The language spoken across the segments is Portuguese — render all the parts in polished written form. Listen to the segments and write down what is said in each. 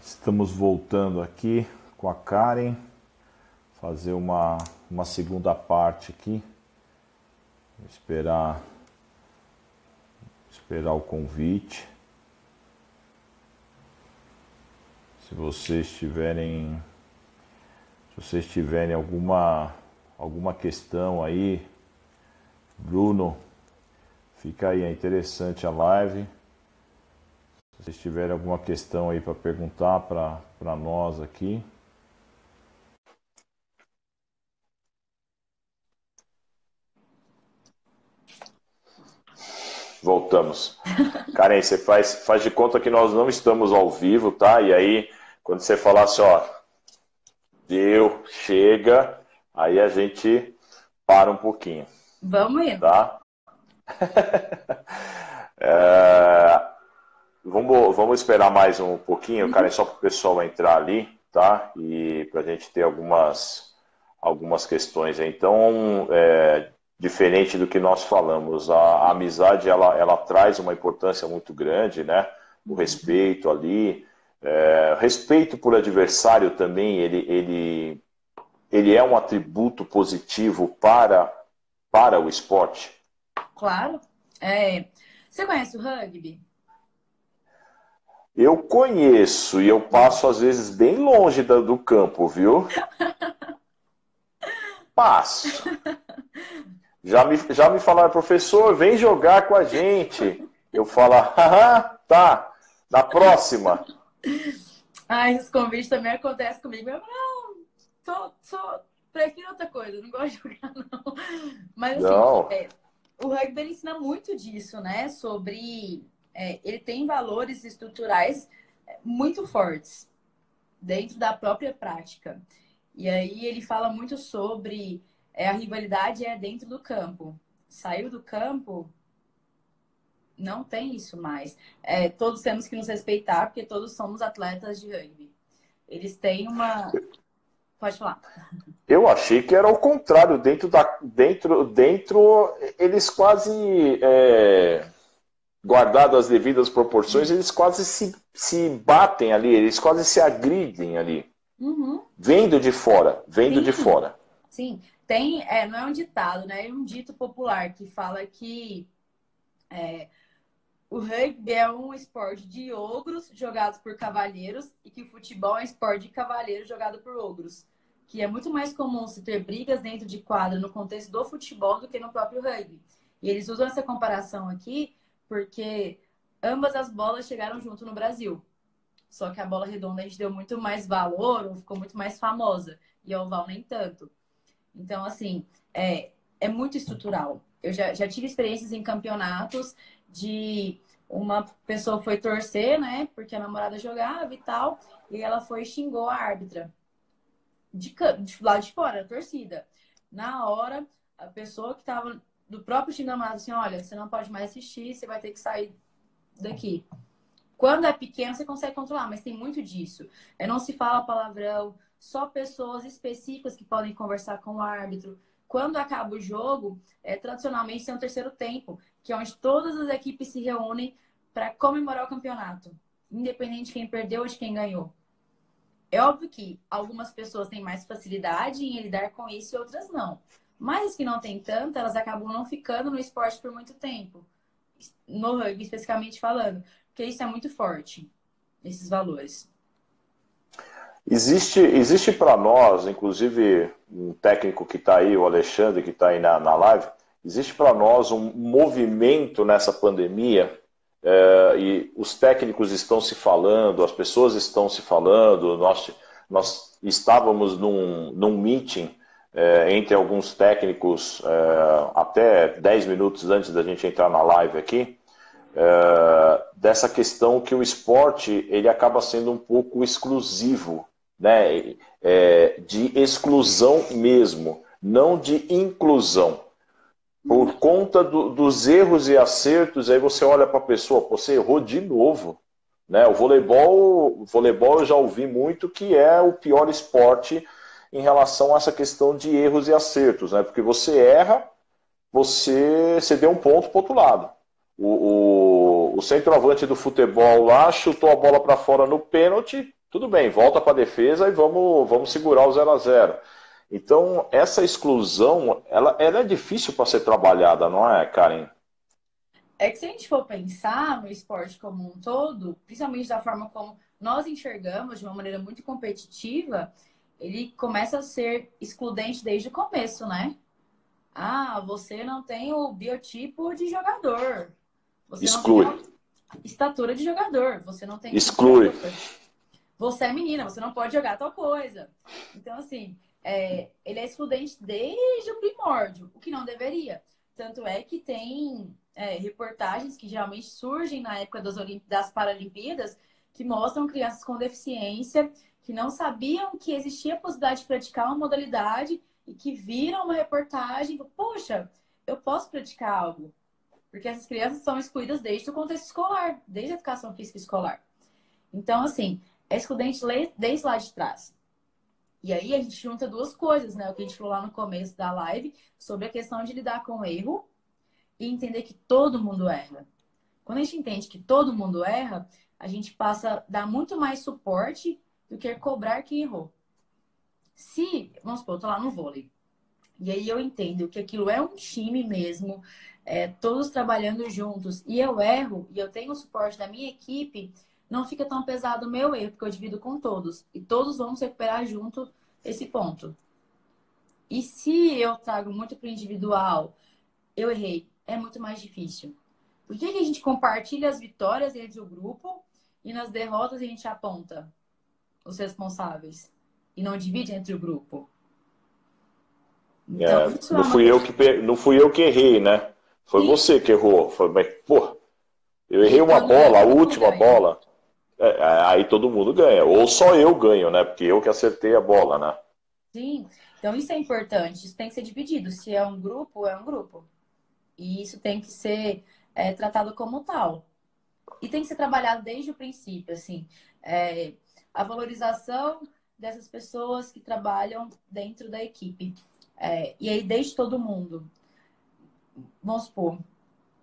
Estamos voltando aqui com a Karen, fazer uma segunda parte aqui. Esperar o convite. Se vocês tiverem alguma questão aí, Bruno, fica aí, é interessante a live. Se vocês tiverem alguma questão aí para perguntar para nós aqui. Voltamos. Karen, você faz de conta que nós não estamos ao vivo, tá? E aí, quando você falar assim, ó, chega, aí a gente para um pouquinho. Vamos indo. Tá? Vamos esperar mais um pouquinho, Karen, só para o pessoal entrar ali, tá? E para a gente ter algumas questões. Então, diferente do que nós falamos, a amizade ela traz uma importância muito grande, né? O respeito ali, respeito por adversário também, ele é um atributo positivo para o esporte. Claro. Você conhece o rugby? Eu conheço e eu passo às vezes bem longe do campo, viu? Passo. Já me falaram, professor, vem jogar com a gente. Eu falo, tá, na próxima. Esse convite também acontece comigo. Eu não, prefiro outra coisa, não gosto de jogar, não. Mas assim, o rugby ele ensina muito disso, né? Sobre... ele tem valores estruturais muito fortes dentro da própria prática. E aí ele fala muito sobre a rivalidade dentro do campo. Saiu do campo, não tem isso mais. Todos temos que nos respeitar, porque todos somos atletas de rugby. Eles têm uma... Pode falar. Eu achei que era o contrário. Dentro eles quase... guardado as devidas proporções, eles quase se batem ali, eles quase se agridem ali. Uhum. Vendo de fora. Sim, tem, não é um ditado, né? É um dito popular que fala que o rugby é um esporte de ogros jogados por cavalheiros e que o futebol é um esporte de cavalheiros jogado por ogros. Que é muito mais comum se ter brigas dentro de quadra no contexto do futebol do que no próprio rugby. E eles usam essa comparação aqui porque ambas as bolas chegaram junto no Brasil. Só que a bola redonda a gente deu muito mais valor, ou ficou muito mais famosa. E a oval nem tanto. Então, assim, é muito estrutural. Eu já tive experiências em campeonatos de uma pessoa foi torcer, né? Porque a namorada jogava e tal. E ela foi e xingou a árbitra. De lado de fora, a torcida. Na hora, a pessoa que estava do próprio time da namorada assim, olha, você não pode mais assistir, você vai ter que sair daqui. Quando é pequeno, você consegue controlar, mas tem muito disso. Não se fala palavrão, só pessoas específicas que podem conversar com o árbitro. Quando acaba o jogo, tradicionalmente tem um terceiro tempo, que é onde todas as equipes se reúnem para comemorar o campeonato, independente de quem perdeu ou de quem ganhou. É óbvio que algumas pessoas têm mais facilidade em lidar com isso e outras não. Mas as que não têm tanto, elas acabam não ficando no esporte por muito tempo. No rugby, especificamente falando. Porque isso é muito forte, esses valores. Existe para nós, inclusive um técnico que está aí, o Alexandre, que está aí na live, existe para nós um movimento nessa pandemia, e os técnicos estão se falando, as pessoas estão se falando, nós estávamos num meeting entre alguns técnicos até 10 minutos antes da gente entrar na live aqui, dessa questão que o esporte ele acaba sendo um pouco exclusivo, né? De exclusão mesmo, não de inclusão. Por conta dos erros e acertos, aí você olha para a pessoa, você errou de novo. Né? O voleibol eu já ouvi muito que é o pior esporte em relação a essa questão de erros e acertos, né? Porque você erra, você deu um ponto para o outro lado. O centroavante do futebol lá chutou a bola para fora no pênalti, tudo bem, volta para a defesa e vamos segurar o 0-0. Então, essa exclusão, ela é difícil para ser trabalhada, não é, Karen? É que se a gente for pensar no esporte como um todo, principalmente da forma como nós enxergamos, de uma maneira muito competitiva, ele começa a ser excludente desde o começo, né? Ah, você não tem o biotipo de jogador. Você não tem Exclui. a estatura de jogador. Você não tem isso de Exclui. jogador. Você é menina, você não pode jogar tal coisa. Então, assim, ele é excludente desde o primórdio, o que não deveria. Tanto é que tem reportagens que geralmente surgem na época das Paralimpíadas que mostram crianças com deficiência que não sabiam que existia a possibilidade de praticar uma modalidade e que viram uma reportagem e falam, poxa, eu posso praticar algo. Porque essas crianças são excluídas desde o contexto escolar, desde a educação física escolar. Então, assim, é excludente desde lá de trás. E aí a gente junta duas coisas, né? O que a gente falou lá no começo da live sobre a questão de lidar com o erro e entender que todo mundo erra. Quando a gente entende que todo mundo erra, a gente passa a dar muito mais suporte do que cobrar quem errou. Se, vamos supor, eu tô lá no vôlei, e aí eu entendo que aquilo é um time mesmo, todos trabalhando juntos, e eu erro, e eu tenho o suporte da minha equipe, não fica tão pesado o meu erro, porque eu divido com todos. E todos vamos recuperar junto esse ponto. E se eu trago muito para o individual, eu errei, é muito mais difícil. Por que a gente compartilha as vitórias entre o grupo e nas derrotas a gente aponta os responsáveis e não divide entre o grupo? Então, isso é Não uma fui eu questão. que, não fui eu que errei, né? Foi Sim, você que errou. Foi, mas, pô, eu errei e uma quando ganha, bola, a todo mundo última ganha. bola. Aí todo mundo ganha. Ou só eu ganho, né? Porque eu que acertei a bola, né? Sim, então isso é importante, isso tem que ser dividido. Se é um grupo, é um grupo. E isso tem que ser tratado como tal. E tem que ser trabalhado desde o princípio, assim, é, a valorização dessas pessoas que trabalham dentro da equipe. E aí, desde todo mundo. Vamos supor,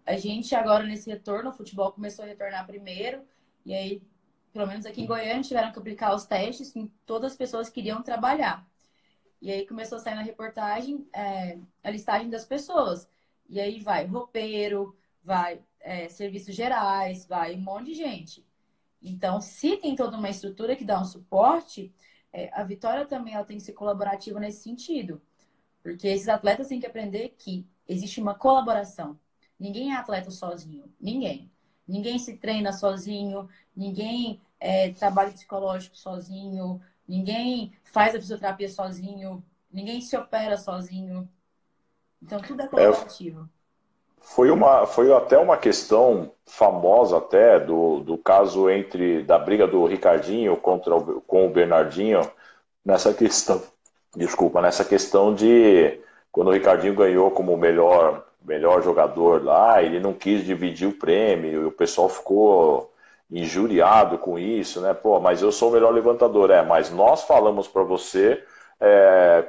a gente agora nesse retorno, o futebol começou a retornar primeiro, e aí, pelo menos aqui em Goiânia, tiveram que aplicar os testes em todas as pessoas que queriam trabalhar. E aí começou a sair na reportagem a listagem das pessoas. E aí vai roupeiro, vai serviços gerais, vai um monte de gente. Então, se tem toda uma estrutura que dá um suporte, a Vitória também ela tem que ser colaborativa nesse sentido. Porque esses atletas têm que aprender que existe uma colaboração. Ninguém é atleta sozinho. Ninguém. Ninguém se treina sozinho. Ninguém trabalha psicológico sozinho. Ninguém faz a fisioterapia sozinho. Ninguém se opera sozinho. Então, tudo é É, colaborativo. foi até uma questão famosa até do caso da briga do Ricardinho com o Bernardinho nessa questão, desculpa, nessa questão de quando o Ricardinho ganhou como melhor jogador lá, ele não quis dividir o prêmio, e o pessoal ficou injuriado com isso, né? Pô, mas eu sou o melhor levantador, mas nós falamos para você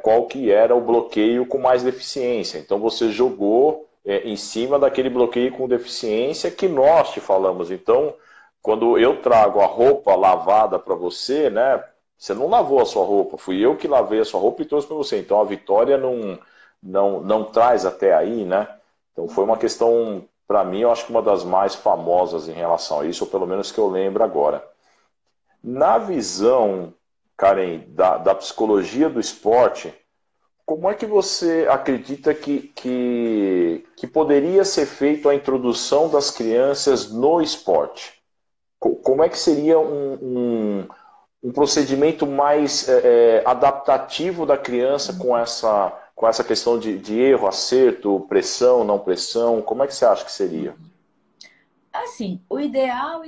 qual que era o bloqueio com mais deficiência. Então você jogou em cima daquele bloqueio com deficiência que nós te falamos. Então, quando eu trago a roupa lavada para você, né? Você não lavou a sua roupa, fui eu que lavei a sua roupa e trouxe para você. Então a vitória não traz até aí, né? Então foi uma questão, para mim, eu acho que uma das mais famosas em relação a isso, ou pelo menos que eu lembro agora. Na visão, Karen, da psicologia do esporte, como é que você acredita que poderia ser feita a introdução das crianças no esporte? Como é que seria um procedimento mais adaptativo da criança com essa questão de erro, acerto, pressão, não pressão? Como é que você acha que seria? Assim, ideal,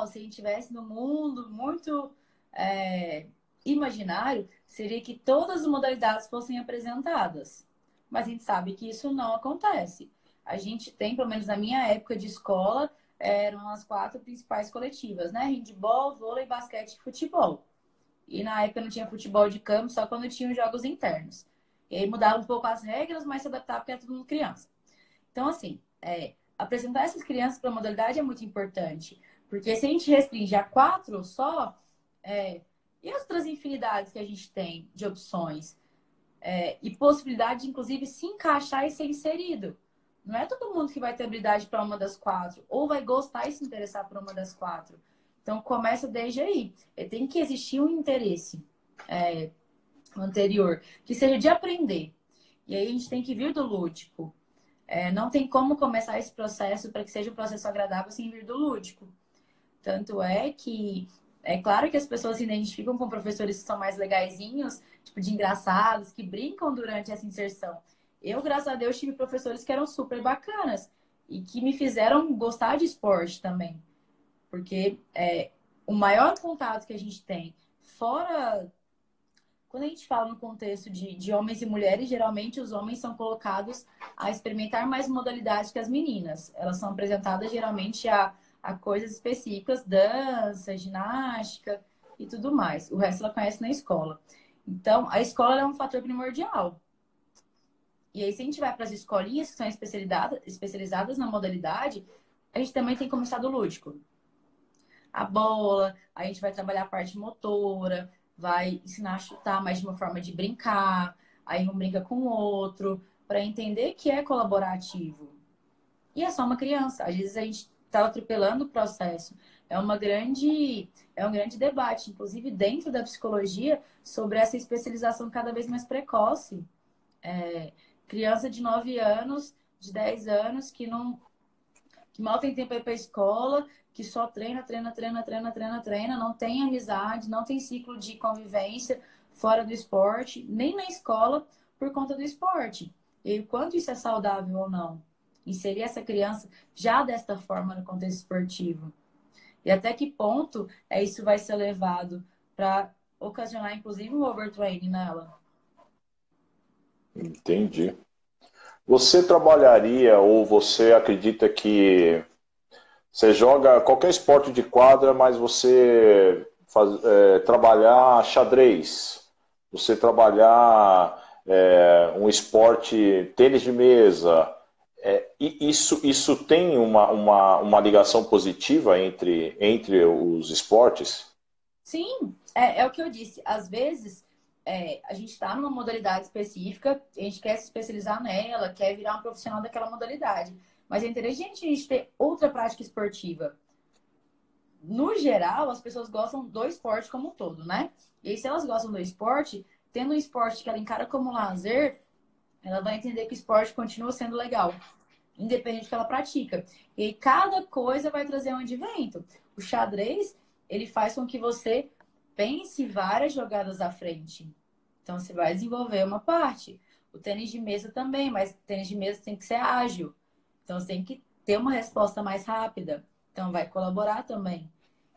se a gente estivesse no mundo muito é, imaginário, seria que todas as modalidades fossem apresentadas. Mas a gente sabe que isso não acontece. A gente tem, pelo menos na minha época de escola, eram as quatro principais coletivas, né? Handball, vôlei, basquete e futebol. E na época não tinha futebol de campo, só quando tinha os jogos internos. E aí mudava um pouco as regras, mas se adaptava porque era todo mundo criança. Então, assim, apresentar essas crianças para a modalidade é muito importante. Porque se a gente restringe a quatro só, E as outras infinidades que a gente tem de opções? E possibilidade de, inclusive, se encaixar e ser inserido. Não é todo mundo que vai ter habilidade para uma das quatro, ou vai gostar e se interessar por uma das quatro. Então, começa desde aí. Tem que existir um interesse anterior, que seja de aprender. E aí a gente tem que vir do lúdico. Não tem como começar esse processo para que seja um processo agradável sem vir do lúdico. Tanto é que é claro que as pessoas se identificam com professores que são mais legaizinhos, tipo de engraçados, que brincam durante essa inserção. Eu, graças a Deus, tive professores que eram super bacanas e que me fizeram gostar de esporte também. Porque o maior contato que a gente tem, fora... Quando a gente fala no contexto de homens e mulheres, geralmente os homens são colocados a experimentar mais modalidades que as meninas. Elas são apresentadas geralmente a coisas específicas, dança, ginástica e tudo mais. O resto ela conhece na escola. Então, a escola é um fator primordial. E aí, se a gente vai para as escolinhas que são especializadas na modalidade, a gente também tem que começar do lúdico. A bola, a gente vai trabalhar a parte motora, vai ensinar a chutar, mas de uma forma de brincar. Aí um brinca com o outro, para entender que é colaborativo. E é só uma criança. Às vezes a gente está atropelando o processo. É um grande debate, inclusive dentro da psicologia, sobre essa especialização cada vez mais precoce. Criança de 9 anos, de 10 anos, que mal tem tempo para ir para a escola, que só treina, não tem amizade, não tem ciclo de convivência fora do esporte, nem na escola, por conta do esporte. E o quanto isso é saudável ou não? Inserir essa criança já desta forma no contexto esportivo. E até que ponto isso vai ser levado para ocasionar, inclusive, um overtraining nela? Entendi. Você trabalharia ou você acredita que você joga qualquer esporte de quadra, mas você trabalhar xadrez, você trabalhar um esporte tênis de mesa, e isso tem uma ligação positiva entre os esportes? Sim, é o que eu disse. Às vezes, a gente está numa modalidade específica, a gente quer se especializar nela, quer virar um profissional daquela modalidade. Mas é inteligente a gente ter outra prática esportiva. No geral, as pessoas gostam do esporte como um todo, né? E aí, se elas gostam do esporte, tendo um esporte que ela encara como lazer, ela vai entender que o esporte continua sendo legal, independente do que ela pratica. E aí, cada coisa vai trazer um advento. O xadrez, ele faz com que você pense várias jogadas à frente. Então, você vai desenvolver uma parte. O tênis de mesa também, mas tênis de mesa tem que ser ágil. Então, você tem que ter uma resposta mais rápida. Então, vai colaborar também.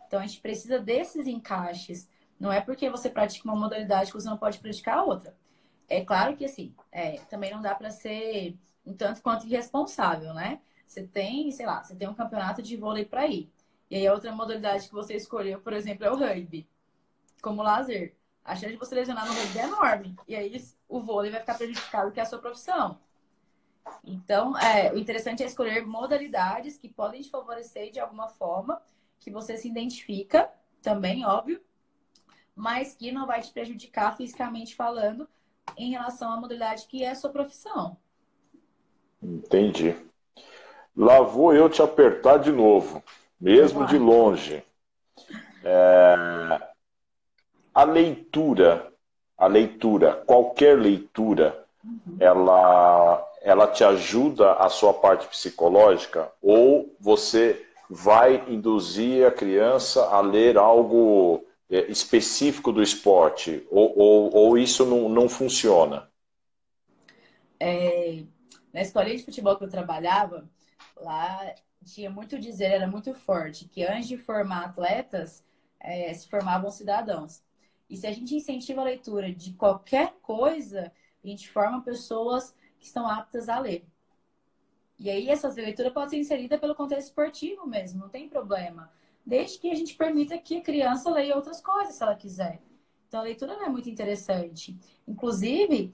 Então, a gente precisa desses encaixes. Não é porque você pratica uma modalidade que você não pode praticar a outra. É claro que, assim, também não dá para ser um tanto quanto irresponsável, né? Você tem, sei lá, você tem um campeonato de vôlei para ir. E aí, a outra modalidade que você escolheu, por exemplo, é o rugby, como lazer. A chance de você lesionar no rugby é enorme. E aí, o vôlei vai ficar prejudicado, que é a sua profissão. Então, o interessante é escolher modalidades que podem te favorecer de alguma forma, que você se identifica também, óbvio, mas que não vai te prejudicar fisicamente falando em relação à modalidade que é a sua profissão. Entendi. Lá vou eu te apertar de novo, mesmo de longe. A leitura, qualquer leitura, ela te ajuda a sua parte psicológica ou você vai induzir a criança a ler algo específico do esporte ou isso não funciona? Na escolinha de futebol que eu trabalhava, lá tinha muito dizer, era muito forte, que antes de formar atletas, se formavam cidadãos. E se a gente incentiva a leitura de qualquer coisa, a gente forma pessoas que estão aptas a ler. E aí essas leituras podem ser inseridas pelo contexto esportivo mesmo, não tem problema. Desde que a gente permita que a criança leia outras coisas, se ela quiser. Então a leitura é muito interessante. Inclusive,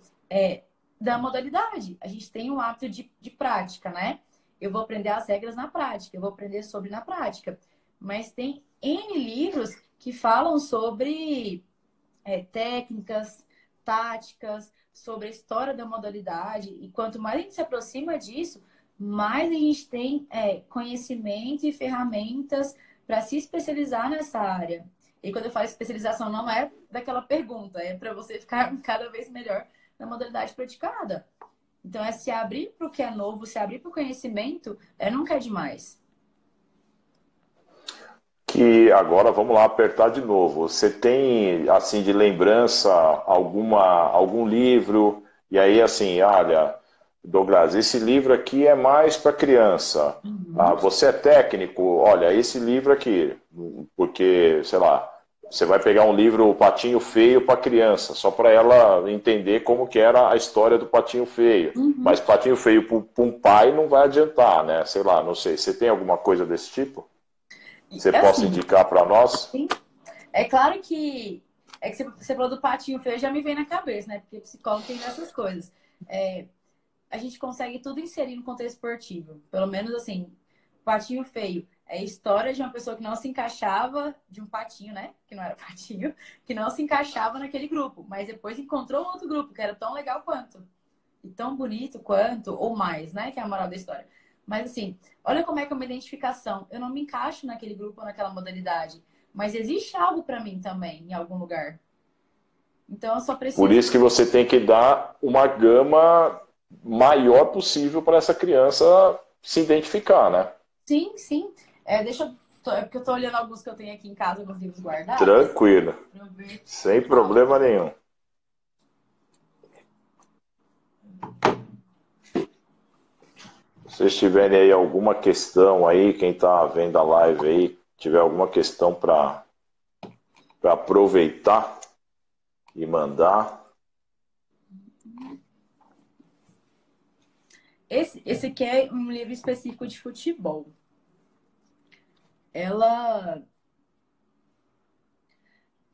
da modalidade. A gente tem um hábito de prática, né? Eu vou aprender as regras na prática, eu vou aprender sobre na prática. Mas tem N livros que falam sobre técnicas, táticas, sobre a história da modalidade. E quanto mais a gente se aproxima disso, mais a gente tem conhecimento e ferramentas para se especializar nessa área. E quando eu falo especialização, não é daquela pergunta, é para você ficar cada vez melhor na modalidade praticada. Então, é se abrir para o que é novo, se abrir para o conhecimento, nunca é demais. Que agora vamos lá apertar de novo. Você tem, assim, de lembrança algum livro? E aí, assim, olha, Douglas, esse livro aqui é mais para criança. Ah, você é técnico? Olha, esse livro aqui, porque, sei lá, você vai pegar um livro O Patinho Feio para criança, só para ela entender como que era a história do Patinho Feio. Mas Patinho Feio para um pai não vai adiantar, né? Sei lá, não sei. Você tem alguma coisa desse tipo? Você possa indicar para nós? Sim. É claro que você falou do Patinho Feio, já me vem na cabeça, né? Porque psicólogo tem dessas coisas. A gente consegue tudo inserir no contexto esportivo. Pelo menos assim, Patinho Feio é a história de uma pessoa que não se encaixava, de um patinho, né? Que não era patinho, que não se encaixava naquele grupo, mas depois encontrou outro grupo que era tão legal quanto, e tão bonito quanto, ou mais, né? Que é a moral da história. Mas assim, olha como é que é uma identificação. Eu não me encaixo naquele grupo ou naquela modalidade, mas existe algo para mim também, em algum lugar. Então eu só preciso. Por isso que você tem que dar uma gama maior possível para essa criança se identificar, né? Sim, sim. É porque eu tô olhando alguns que eu tenho aqui em casa, alguns livros guardados. Tranquilo. Sem problema nenhum. Se vocês tiverem aí alguma questão aí, quem está vendo a live aí, tiver alguma questão para aproveitar e mandar. Esse aqui é um livro específico de futebol. Ela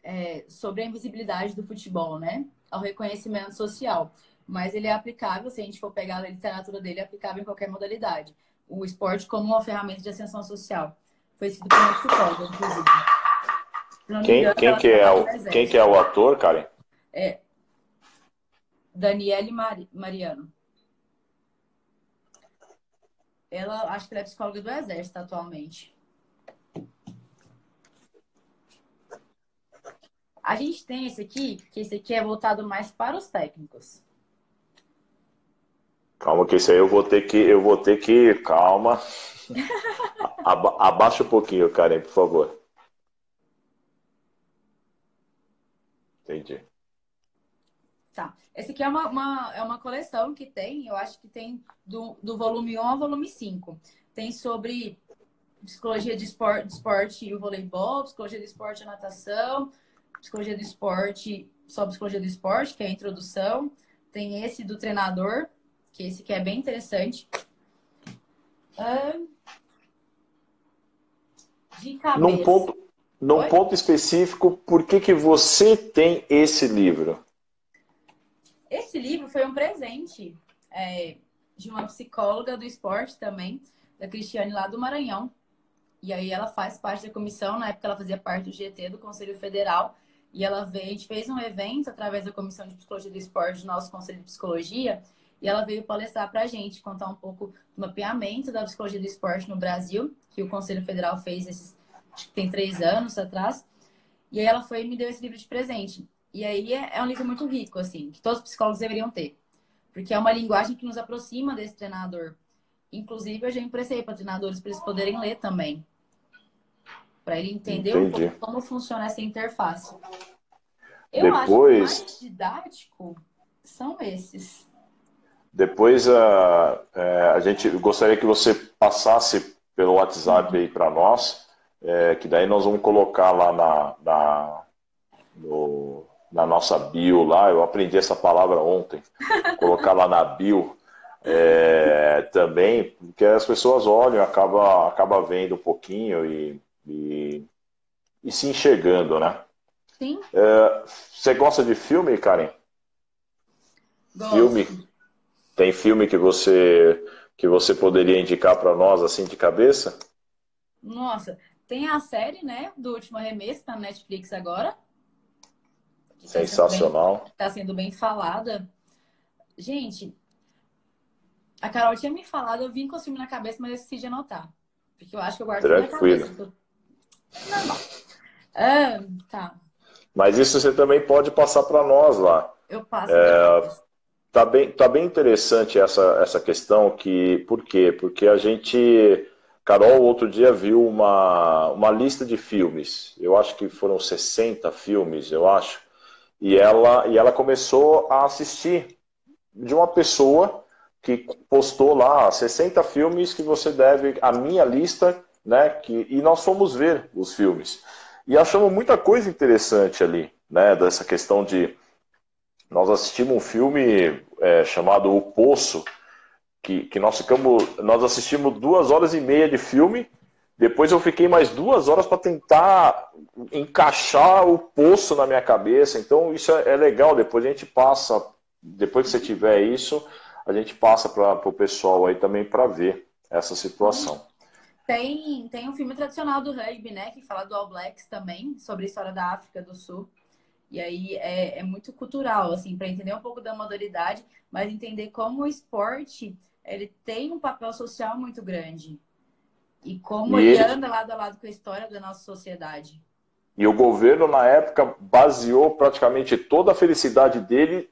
é sobre a invisibilidade do futebol, né? Ao reconhecimento social. Mas ele é aplicável, se a gente for pegar a literatura dele, é aplicável em qualquer modalidade. O esporte como uma ferramenta de ascensão social. Foi escrito por uma psicóloga, inclusive. Quem que é o ator, Karen? Daniele Mariano. Ela, acho que ela é psicóloga do Exército atualmente. A gente tem esse aqui, que esse aqui é voltado mais para os técnicos. Calma que isso aí eu vou ter que, calma. Abaixa um pouquinho, Karen, por favor. Entendi. Tá. Esse aqui é uma coleção que tem, eu acho que tem do volume 1 ao volume 5. Tem sobre psicologia de esporte e o voleibol, psicologia do esporte e a natação, psicologia do esporte, só psicologia do esporte, que é a introdução. Tem esse do treinador, que esse aqui é bem interessante. De cabeça. Num ponto específico, por que você tem esse livro? Esse livro foi um presente de uma psicóloga do esporte também, da Cristiane lá do Maranhão. E aí ela faz parte da comissão, na época ela fazia parte do GT, do Conselho Federal. E ela veio, a gente fez um evento através da Comissão de Psicologia do Esporte do nosso Conselho de Psicologia. E ela veio palestrar para a gente, contar um pouco do mapeamento da psicologia do esporte no Brasil, que o Conselho Federal fez acho que tem 3 anos atrás. E aí ela foi e me deu esse livro de presente. E aí é um livro muito rico, assim, que todos os psicólogos deveriam ter. Porque é uma linguagem que nos aproxima desse treinador. Inclusive, eu já emprestei para treinadores para eles poderem ler também. Para ele entender um pouco como funciona essa interface. Eu acho que o mais didático são esses. Depois a gente gostaria que você passasse pelo WhatsApp aí para nós, que daí nós vamos colocar lá na nossa bio lá. Eu aprendi essa palavra ontem. Colocar lá na bio também, porque as pessoas olham, acaba vendo um pouquinho e se enxergando, né? Sim. Você gosta de filme, Karen? Gosto. Filme? Tem filme que você poderia indicar para nós assim de cabeça? Nossa, Tem a série, né, do Último Arremesso, tá na Netflix agora. Que Sensacional. Tá sendo bem falada. Gente, a Carol tinha me falado, eu vim com o filme na cabeça, mas eu esqueci de anotar. Porque eu acho que eu guardo tudo na Tranquilo. cabeça. Normal. Ah, tá. Mas isso você também pode passar para nós lá. Eu passo pra vocês. Tá bem interessante essa questão, por quê? Porque a gente, Carol, outro dia viu uma lista de filmes, eu acho que foram 60 filmes, eu acho, e ela começou a assistir de uma pessoa que postou lá 60 filmes que você deve, a minha lista, né, e nós fomos ver os filmes. E achamos muita coisa interessante ali, né, dessa questão de nós assistimos um filme chamado O Poço, que nós assistimos 2 horas e meia de filme, depois eu fiquei mais 2 horas para tentar encaixar o Poço na minha cabeça, então isso é legal, depois a gente passa, depois que você tiver isso, a gente passa para o pessoal aí também para ver essa situação. Tem um filme tradicional do rugby, né, que fala do All Blacks também, sobre a história da África do Sul. E aí é muito cultural, assim, para entender um pouco da modalidade, mas entender como o esporte ele tem um papel social muito grande. E como ele anda lado a lado com a história da nossa sociedade. E o governo, na época, baseou praticamente toda a felicidade dele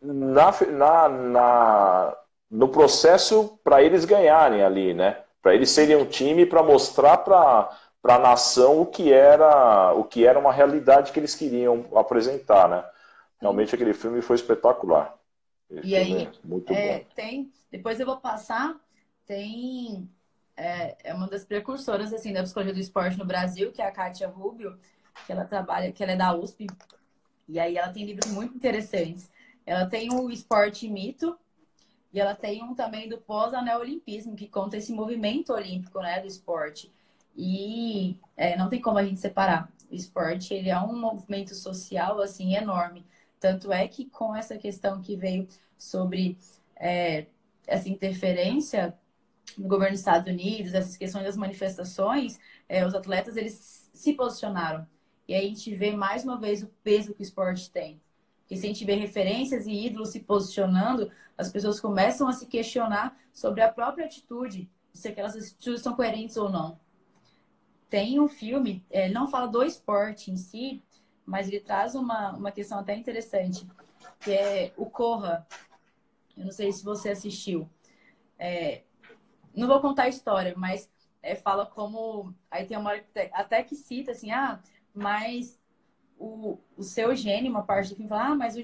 no processo para eles ganharem ali, né? Para eles serem um time para mostrar para a nação o que era uma realidade que eles queriam apresentar, né? Realmente aquele filme foi espetacular. E aí, muito bom. depois eu vou passar, é uma das precursoras assim, da psicologia do esporte no Brasil, que é a Kátia Rubio, que ela é da USP, e aí ela tem livros muito interessantes. Ela tem o Esporte Mito, e ela tem um também do pós-aneolimpismo, que conta esse movimento olímpico, né, do esporte. E não tem como a gente separar. O esporte, ele é um movimento social, assim, enorme. Tanto é que com essa questão que veio sobre essa interferência no governo dos Estados Unidos, essas questões das manifestações, os atletas, eles se posicionaram. E aí a gente vê, mais uma vez, o peso que o esporte tem. Porque se a gente vê referências e ídolos se posicionando, as pessoas começam a se questionar sobre a própria atitude, se aquelas atitudes são coerentes ou não. Tem um filme, ele não fala do esporte em si, mas ele traz uma questão até interessante, que é o Corra. Eu não sei se você assistiu. Não vou contar a história, mas fala como... Aí tem uma hora até que cita assim, mas o seu gene, uma parte do filme fala, mas o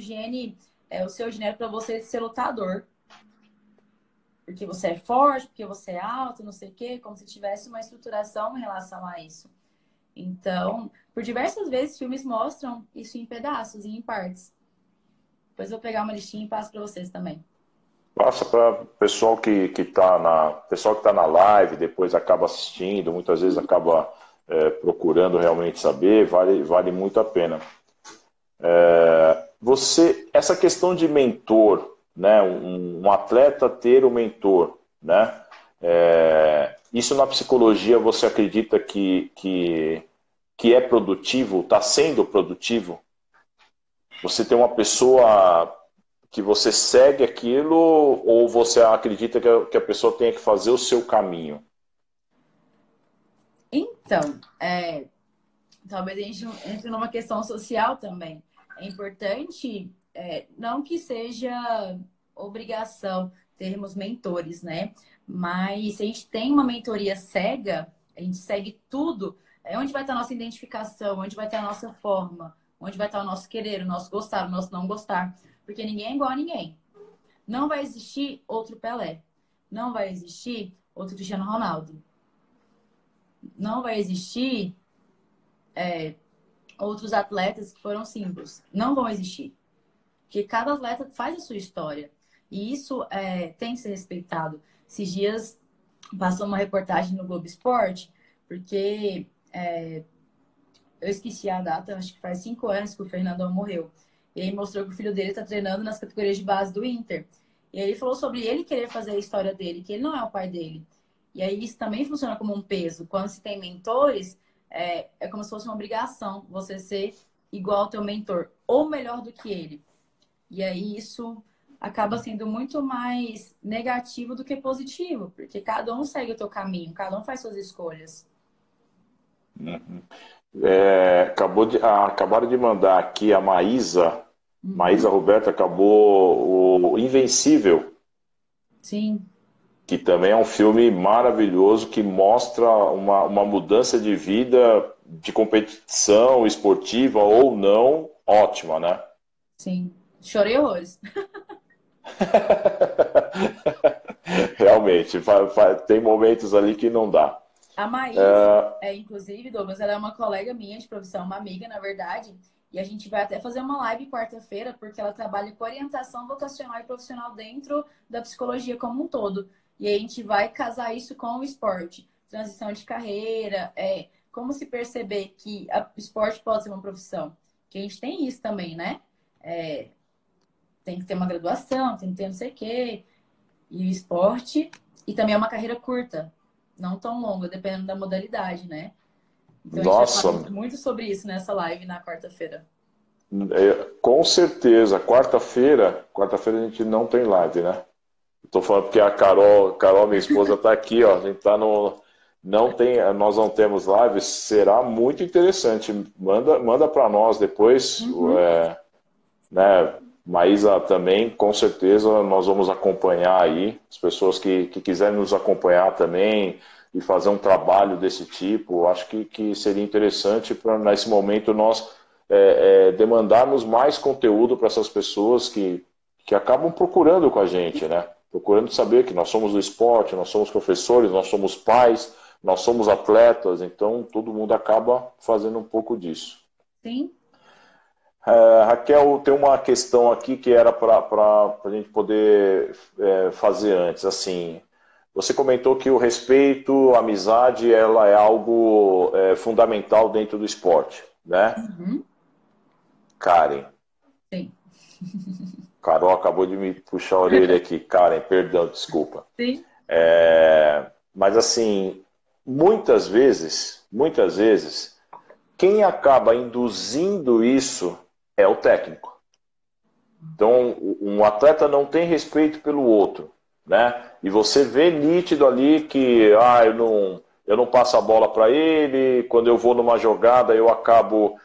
seu gene é para você ser lutador. Porque você é forte, porque você é alto, não sei o quê, como se tivesse uma estruturação em relação a isso. Então, por diversas vezes, filmes mostram isso em pedaços e em partes. Depois eu vou pegar uma listinha e passo para vocês também. Passa para o pessoal que está na live, depois acaba assistindo, muitas vezes acaba procurando realmente saber, vale muito a pena. Essa questão de mentor, né, um atleta ter um mentor, né, isso na psicologia você acredita que é produtivo, está sendo produtivo? Você tem uma pessoa que você segue aquilo ou você acredita que a pessoa tenha que fazer o seu caminho? Então, talvez a gente entre numa questão social também. É importante, não que seja obrigação termos mentores, né? Mas se a gente tem uma mentoria cega, a gente segue tudo, onde vai estar a nossa identificação, onde vai estar a nossa forma, onde vai estar o nosso querer, o nosso gostar, o nosso não gostar. Porque ninguém é igual a ninguém. Não vai existir outro Pelé. Não vai existir outro Cristiano Ronaldo. Não vai existir outros atletas que foram símbolos. Não vão existir. Porque cada atleta faz a sua história. E isso tem que ser respeitado. Esses dias passou uma reportagem no Globo Esporte, porque eu esqueci a data, acho que faz 5 anos que o Fernandão morreu. E aí mostrou que o filho dele está treinando nas categorias de base do Inter. E aí ele falou sobre ele querer fazer a história dele, que ele não é o pai dele. E aí isso também funciona como um peso. Quando se tem mentores, é como se fosse uma obrigação você ser igual ao teu mentor, ou melhor do que ele. E aí isso acaba sendo muito mais negativo do que positivo, porque cada um segue o teu caminho, cada um faz suas escolhas. Uhum. Acabaram de mandar aqui a Maísa Uhum. Roberta acabou o Invencível, Sim, que também é um filme maravilhoso que mostra uma mudança de vida, de competição esportiva ou não, ótima, né? sim. Chorei horrores. Realmente, tem momentos ali que não dá. A Maísa, inclusive, Douglas, ela é uma colega minha de profissão, uma amiga, na verdade, e a gente vai até fazer uma live quarta-feira, porque ela trabalha com orientação vocacional e profissional dentro da psicologia como um todo. E aí a gente vai casar isso com o esporte, transição de carreira, como se perceber que o esporte pode ser uma profissão. Que a gente tem isso também, né? É, tem que ter uma graduação, tem que ter não sei o quê. E o esporte, e também é uma carreira curta, não tão longa, dependendo da modalidade, né? Então a gente vai falar Nossa, muito sobre isso nessa live na quarta-feira. com certeza, quarta-feira a gente não tem live, né? Estou falando porque a Carol, minha esposa, está aqui, ó. A gente tá no. Não tem, nós não temos live, será muito interessante. Manda para nós depois, Uhum, né? Maísa também, com certeza nós vamos acompanhar aí. As pessoas que quiserem nos acompanhar também e fazer um trabalho desse tipo, acho que seria interessante para nesse momento nós demandarmos mais conteúdo para essas pessoas que acabam procurando com a gente, né? Procurando saber que nós somos do esporte, nós somos professores, nós somos pais, nós somos atletas, então todo mundo acaba fazendo um pouco disso. sim. Raquel, tem uma questão aqui que era para a gente poder fazer antes. Assim, você comentou que o respeito, a amizade, ela é algo fundamental dentro do esporte, né? Uhum, Karen, sim. Carol acabou de me puxar a orelha aqui. Karen, perdão, desculpa. Sim. Mas assim, muitas vezes, quem acaba induzindo isso é o técnico. Então, um atleta não tem respeito pelo outro, né? E você vê nítido ali que eu não passo a bola para ele, quando eu vou numa jogada eu acabo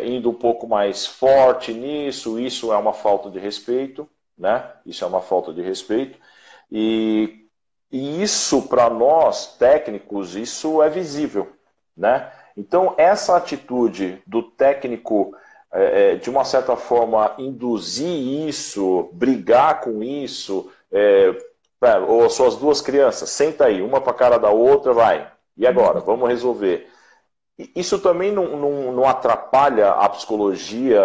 indo um pouco mais forte nisso, isso é uma falta de respeito, né? Isso é uma falta de respeito. E, e isso, para nós, técnicos, isso é visível, né? Então, essa atitude do técnico de uma certa forma, induzir isso, brigar com isso, ou as suas duas crianças, senta aí, uma para a cara da outra, vai. E agora? Uhum. Vamos resolver. Isso também não atrapalha a psicologia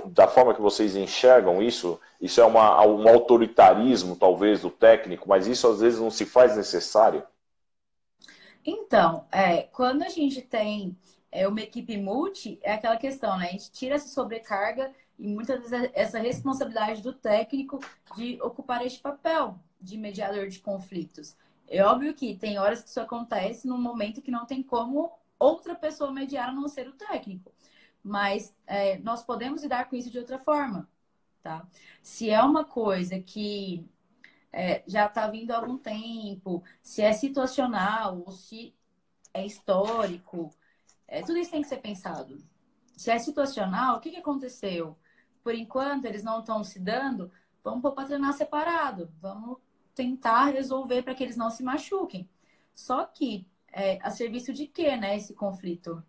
da forma que vocês enxergam isso? Isso é um autoritarismo, talvez, do técnico, mas isso às vezes não se faz necessário? Então, quando a gente tem uma equipe multi, é aquela questão, né? A gente tira essa sobrecarga e muitas vezes essa responsabilidade do técnico de ocupar este papel de mediador de conflitos. É óbvio que tem horas que isso acontece num momento que não tem como outra pessoa mediar a não ser o técnico. Mas nós podemos lidar com isso de outra forma, tá? Se é uma coisa que já está vindo há algum tempo, se é situacional ou se é histórico, tudo isso tem que ser pensado. Se é situacional, o que aconteceu? Por enquanto, eles não estão se dando, vamos pôr para treinar separado, vamos tentar resolver para que eles não se machuquem. Só que, a serviço de quê, né, esse conflito?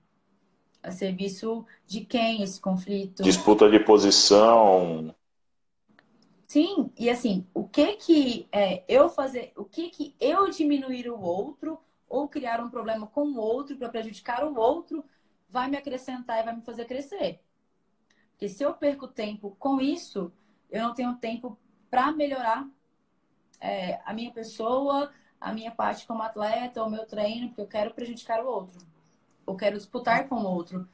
A serviço de quem esse conflito? Disputa de posição. Sim, e assim, o que que eu fazer, o que que eu diminuir o outro ou criar um problema com o outro para prejudicar o outro vai me acrescentar e vai me fazer crescer. Porque se eu perco tempo com isso, eu não tenho tempo para melhorar a minha pessoa, a minha parte como atleta, o meu treino, porque eu quero prejudicar o outro. Eu quero disputar com o outro.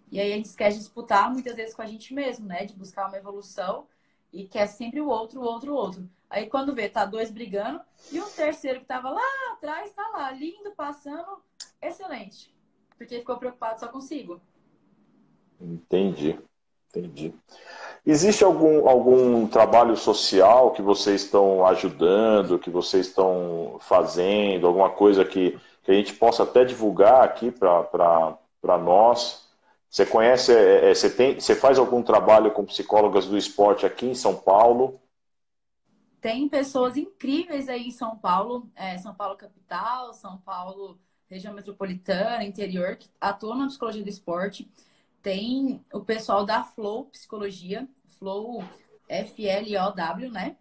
E aí a gente esquece de disputar muitas vezes com a gente mesmo, né? De buscar uma evolução e quer sempre o outro, o outro, o outro. Aí quando vê, tá dois brigando e o terceiro que tava lá atrás tá lá, lindo, passando, excelente. porque ficou preocupado só consigo. Entendi, entendi. Existe algum trabalho social que vocês estão ajudando, que vocês estão fazendo, alguma coisa que a gente possa até divulgar aqui para nós? Você conhece, você faz algum trabalho com psicólogas do esporte aqui em São Paulo? Tem pessoas incríveis aí em São Paulo, São Paulo capital, São Paulo região metropolitana, interior, que atuam na psicologia do esporte. Tem o pessoal da Flow Psicologia, Flow FLOW, né?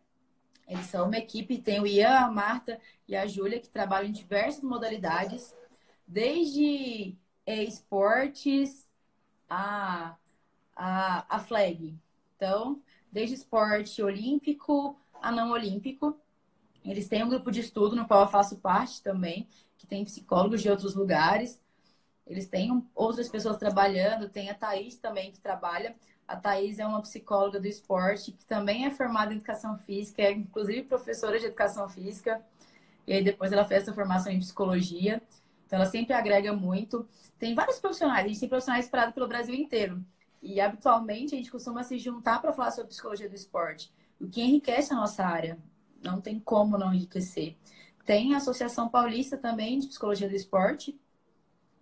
Eles são uma equipe, tem o Ian, a Marta e a Júlia, que trabalham em diversas modalidades, desde esportes a, a flag. Então, desde esporte olímpico a não olímpico. Eles têm um grupo de estudo no qual eu faço parte também, que tem psicólogos de outros lugares. Eles têm outras pessoas trabalhando, tem a Thaís também que trabalha. A Thaís é uma psicóloga do esporte, que também é formada em educação física, é inclusive professora de educação física. E aí depois ela fez essa formação em psicologia. Então ela sempre agrega muito. Tem vários profissionais, a gente tem profissionais espalhados pelo Brasil inteiro. E habitualmente a gente costuma se juntar para falar sobre psicologia do esporte, o que enriquece a nossa área. Não tem como não enriquecer. Tem a Associação Paulista também de Psicologia do Esporte,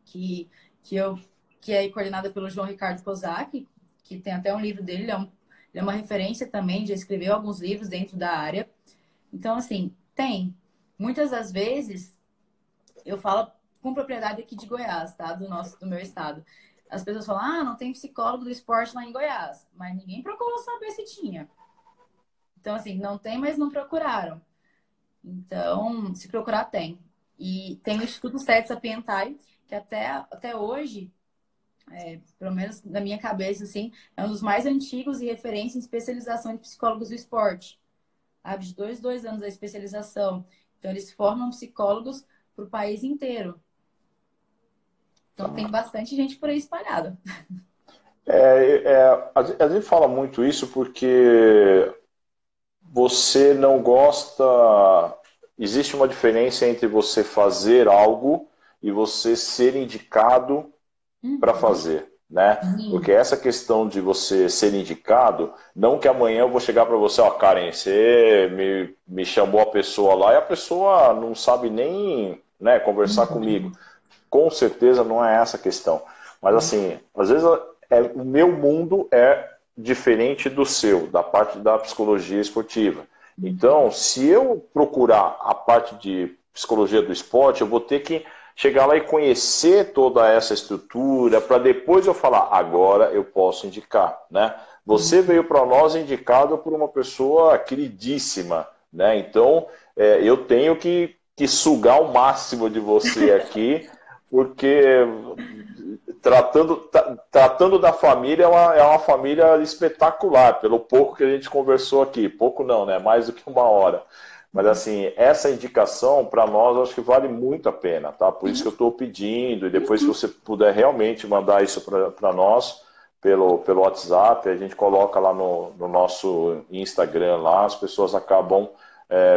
que, que, eu, que é coordenada pelo João Ricardo Kozak, que tem até um livro dele, ele é uma referência também, já escreveu alguns livros dentro da área. Então, assim, tem. Muitas das vezes, eu falo com propriedade aqui de Goiás, tá? Do meu estado. As pessoas falam, ah, não tem psicólogo do esporte lá em Goiás. Mas ninguém procurou saber se tinha. Então, assim, não tem, mas não procuraram. Então, se procurar, tem. E tem o Instituto Sete Sapientai, que até hoje, pelo menos na minha cabeça, assim, é um dos mais antigos e referência em especialização de psicólogos do esporte. Abre de 2 anos a especialização. Então, eles formam psicólogos para o país inteiro. Então, tem bastante gente por aí espalhada. A gente fala muito isso porque você não gosta. Existe uma diferença entre você fazer algo e você ser indicado para fazer, né? Porque Sim. essa questão de você ser indicado, não que amanhã eu vou chegar para você, ó, Karen, você me chamou a pessoa lá e a pessoa não sabe nem, né, conversar comigo. Com certeza não é essa a questão. Mas assim, às vezes o meu mundo é diferente do seu, da parte da psicologia esportiva. Então, se eu procurar a parte de psicologia do esporte, eu vou ter que chegar lá e conhecer toda essa estrutura para depois eu falar, agora eu posso indicar, né? Você veio para nós indicado por uma pessoa queridíssima, né? Então, eu tenho que sugar o máximo de você aqui, porque tratando da família, é uma família espetacular, pelo pouco que a gente conversou aqui. Pouco não, né? Mais do que uma hora. Mas assim, essa indicação para nós acho que vale muito a pena, tá? Por isso que eu estou pedindo, e depois se você puder realmente mandar isso para nós pelo WhatsApp, a gente coloca lá no nosso Instagram lá, as pessoas acabam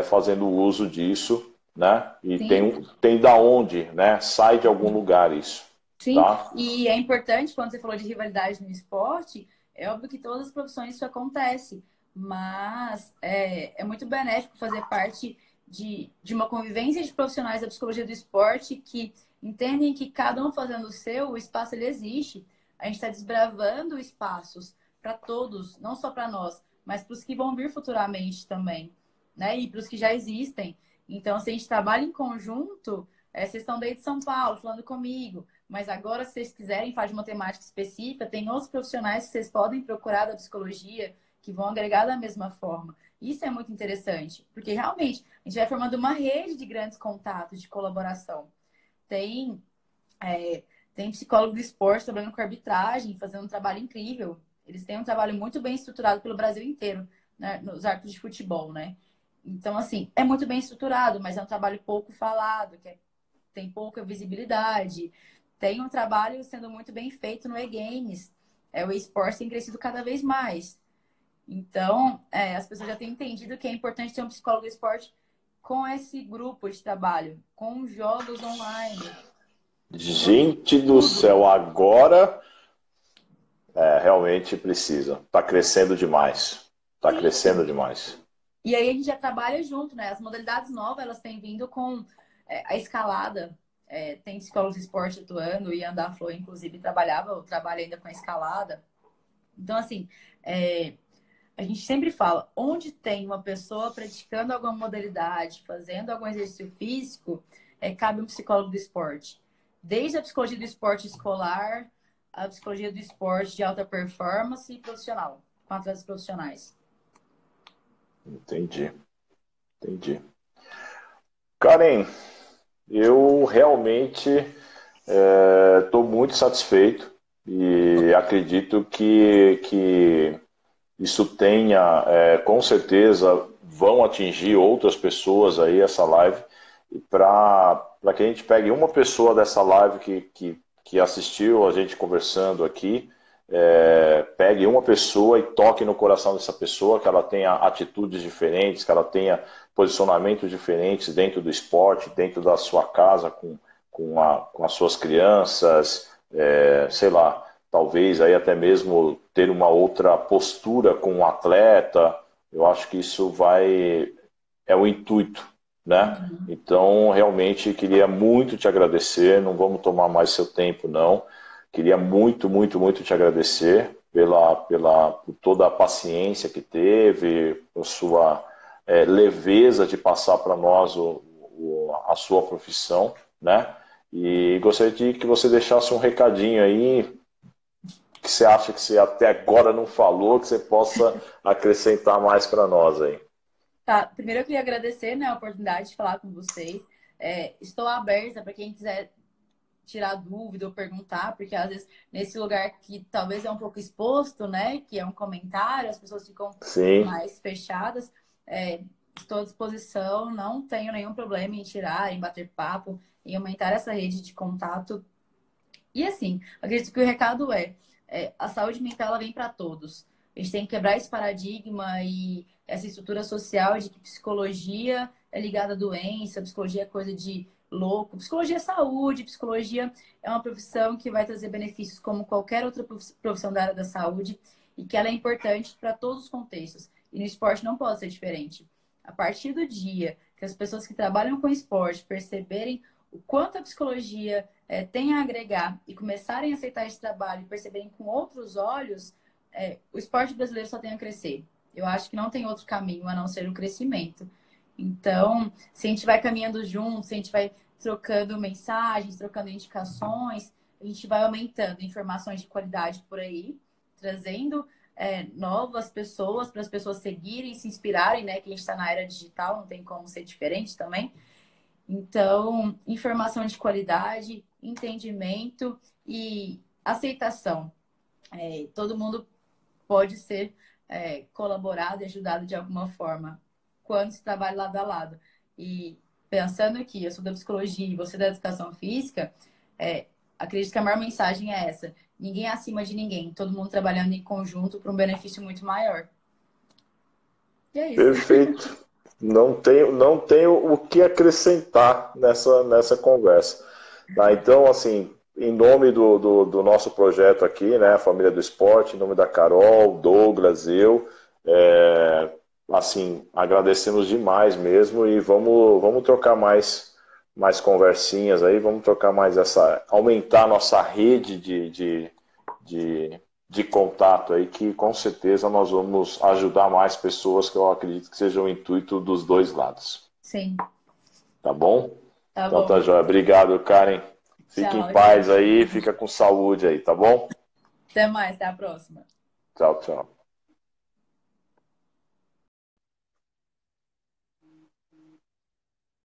fazendo uso disso, né? E Sim. tem da onde, né? Sai de algum lugar isso, Sim, tá? e é importante, quando você falou de rivalidade no esporte, é óbvio que todas as profissões isso acontece, mas é muito benéfico fazer parte de uma convivência de profissionais da psicologia do esporte que entendem que cada um fazendo o seu, o espaço ele existe. A gente está desbravando espaços para todos, não só para nós, mas para os que vão vir futuramente também, né? E para os que já existem. Então, se a gente trabalha em conjunto, vocês estão daí de São Paulo falando comigo. Mas agora, se vocês quiserem falar de uma temática específica, tem outros profissionais que vocês podem procurar da psicologia que vão agregar da mesma forma. Isso é muito interessante, porque realmente a gente vai formando uma rede de grandes contatos, de colaboração. Tem, tem psicólogo do esporte trabalhando com arbitragem, fazendo um trabalho incrível. Eles têm um trabalho muito bem estruturado pelo Brasil inteiro, né, nos árbitros de futebol, né? Então, assim, é muito bem estruturado, mas é um trabalho pouco falado, tem pouca visibilidade. Tem um trabalho sendo muito bem feito no e-games. O esporte tem crescido cada vez mais. Então, as pessoas já têm entendido que é importante ter um psicólogo do esporte com esse grupo de trabalho, com jogos online. Gente do céu, agora realmente precisa. Está crescendo demais. Está crescendo Sim. demais. E aí a gente já trabalha junto, né? As modalidades novas, elas têm vindo com a escalada. Tem psicólogos de esporte atuando, e a Flor, inclusive, trabalha ainda com a escalada. Então, assim, a gente sempre fala, onde tem uma pessoa praticando alguma modalidade, fazendo algum exercício físico, cabe um psicólogo do esporte. Desde a psicologia do esporte escolar, a psicologia do esporte de alta performance e profissional, com atletas profissionais. Entendi, entendi. Karen, eu realmente estou muito satisfeito e acredito que isso tenha, com certeza, vão atingir outras pessoas aí essa live. E para que a gente pegue uma pessoa dessa live que assistiu a gente conversando aqui, pegue uma pessoa e toque no coração dessa pessoa, que ela tenha atitudes diferentes, que ela tenha posicionamentos diferentes dentro do esporte, dentro da sua casa, com as suas crianças, sei lá, talvez aí até mesmo ter uma outra postura com o atleta. Eu acho que isso é o intuito, né? Uhum. Então, realmente queria muito te agradecer, não vamos tomar mais seu tempo, não. Queria muito, muito, muito te agradecer por toda a paciência que teve, por sua leveza de passar para nós a sua profissão, né? E gostaria de que você deixasse um recadinho aí, que você acha que você até agora não falou, que você possa acrescentar mais para nós aí. Tá, primeiro eu queria agradecer, né, a oportunidade de falar com vocês. Estou aberta para quem quiser tirar dúvida ou perguntar, porque às vezes nesse lugar que talvez é um pouco exposto, né, que é um comentário, as pessoas ficam Sim, mais fechadas. Estou à disposição, não tenho nenhum problema em tirar, em bater papo, em aumentar essa rede de contato. E assim, acredito que o recado a saúde mental ela vem para todos. A gente tem que quebrar esse paradigma e essa estrutura social de que psicologia é ligada à doença, psicologia é coisa de louco. Psicologia é saúde, psicologia é uma profissão que vai trazer benefícios como qualquer outra profissão da área da saúde e que ela é importante para todos os contextos. E no esporte não pode ser diferente. A partir do dia que as pessoas que trabalham com esporte perceberem o quanto a psicologia tem a agregar e começarem a aceitar esse trabalho e perceberem com outros olhos, o esporte brasileiro só tem a crescer. Eu acho que não tem outro caminho a não ser o crescimento. Então, se a gente vai caminhando juntos, se a gente vai trocando mensagens, trocando indicações, a gente vai aumentando informações de qualidade por aí, trazendo novas pessoas para as pessoas seguirem, se inspirarem, né? Que a gente está na era digital, não tem como ser diferente também. Então, informação de qualidade, entendimento e aceitação. Todo mundo pode ser colaborado e ajudado de alguma forma quando se trabalha lado a lado. E pensando que eu sou da psicologia e você da educação física, acredito que a maior mensagem é essa: ninguém é acima de ninguém, todo mundo trabalhando em conjunto para um benefício muito maior. E é isso. perfeito. Não tenho o que acrescentar nessa conversa. Tá? Então, assim, em nome do nosso projeto aqui, né, a Família do Esporte, em nome da Carol, Douglas, eu, assim, agradecemos demais mesmo e vamos trocar mais conversinhas aí, vamos trocar mais aumentar a nossa rede de contato aí, que com certeza nós vamos ajudar mais pessoas, que eu acredito que seja o intuito dos dois lados. Sim, Tá bom? tá Então bom. tá joia. Obrigado, Karen. Fique em Tchau, paz gente. aí, fica com saúde aí, tá bom? Até mais, até a próxima. Tchau, tchau.